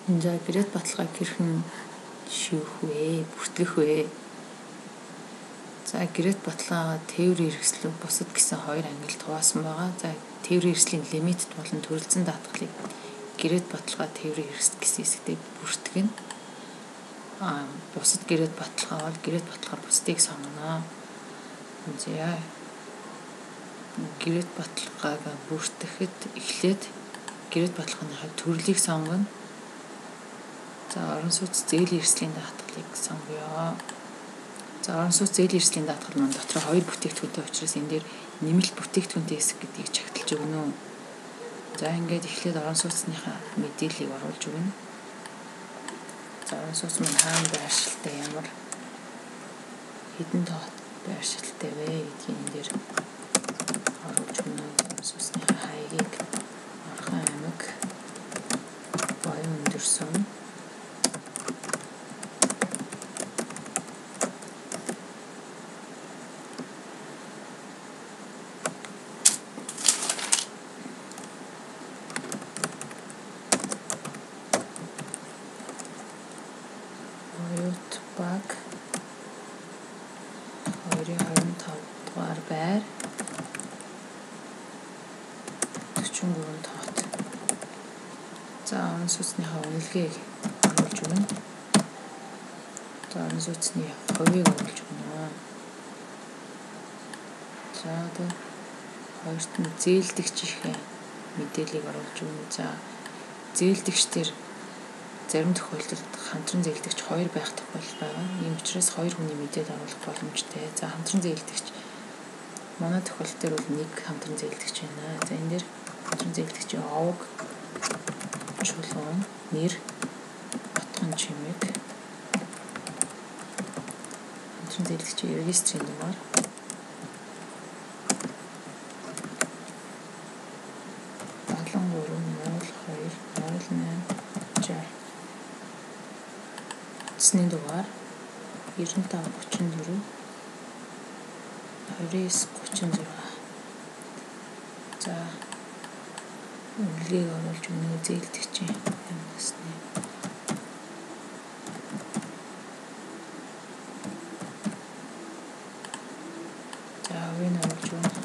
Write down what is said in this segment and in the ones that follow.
За гэрээд баталгааг хэрхэн шивэх вэ? Бүртгэх вэ? За гэрээд баталгаагаа тээврийн хэрэгслүү бусад гэсэн хоёр ангилд хуваасан байгаа. За тээврийн хэрэгслийн лимитэд болон төрөлцсөн даатгалыг гэрээд баталгаа тээврийн хэрэгсэл гэсэн хэсэгтээ бүртгэнэ. Бусад гэрээд баталгаа бол гэрээд баталгаар бусдыг сонгоно. За гэрээд баталгааг бүртгэхэд эхлээд гэрээд баталгааныхаа төрлийг сонгоно. За орон сууц зээлийн хэрэгслийн даатгалыг сонгоё. За орон сууц зээлийн хэрэгслийн даатгал маань дотор хоёр бүтээгдэхүүнтэй учраас энэ дээр нэмэлт бүтээгдэхүүнтэй хэсэг гэдгийг чагталж өгнө. За ингээд эхлээд орон сууцныхаа мэдээллийг оруулж өгнө. За орон сууц маань хаана байршилтай, ямар хэдэн тоот байршилтай вэ гэдгийг энэ дээр оруулж өгнө. Орон сууцныхаа хаягийг Орхон аймаг Баян өндөр сум Оюут баг 225 дугаар байр 43 тоот. За орон сууцныхаа үнэлгээг оруулж өгнө. За орон сууцны хувийг оруулж өгнө. За одоо хоёрт нь зээлдэгчийн мэдээллийг оруулж өгнө. За зээлдэгчдэр зарим тохиолдолд хамтран зээлдэгч 2 байх тохиолдол байгаа. Ийм учраас 2 хүний мэдээлэл оруулах боломжтой. За хамтран зээлдэгч манай тохиолдол дээр бол 1 хамтран зээлдэгч байна. За энэ дээр хамтран зээлдэгчийн овог, чулуун, нэр, утган чимэг, хамтран зээлдэгчийн регистрийн дугаар, утасны дугаар 9534 2936. За үнэлгээг оруулж өгнө. Зээлдэгчийн насны. За хувийг оруулж өгнө.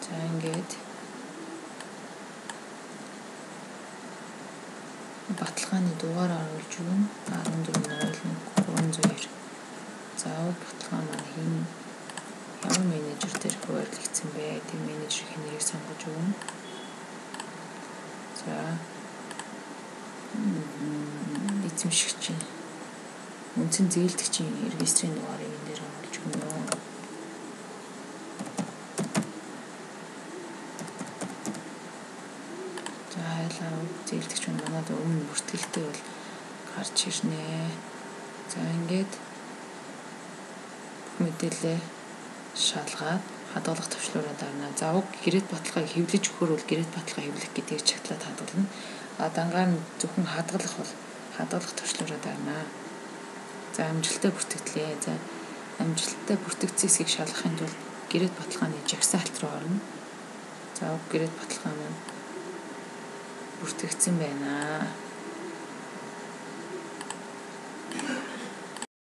За ингээд баталгааны дугаар оруулж өгнө. 1401 За баталгаа маань ямар менежер дээр хуваарлагдсан бэ? Тийм менежерийн нэрийг сонгож өгнө. За эзэмшигчийн үндсэн зээлдэгчийн регистрийн дугаарыг энэ дээр оруулж өгнө. За хайлаа зээлдэгч нь манад өмнө бүртгэлтэй бол гарч ирнэ. За ингээд мэдээлэл шалгаад хадгалах төвчлөрөө дарна. За уг гэрээд баталгааг хэвлэж өгөхөр бол гэрээд баталгаа хэвлэх гэдгийг чагтлаад хадгална. Дангаар нь зөвхөн хадгалах бол хадгалах төвчлөрөө дарна. За амжилттай бүртгэлээ. За амжилттай бүртгэгдсэн хэсгийг шалгахын тулд гэрээд баталгааны жагсаалт руу орно. За уг гэрээд баталгаа маань бүртгэгдсэн байна.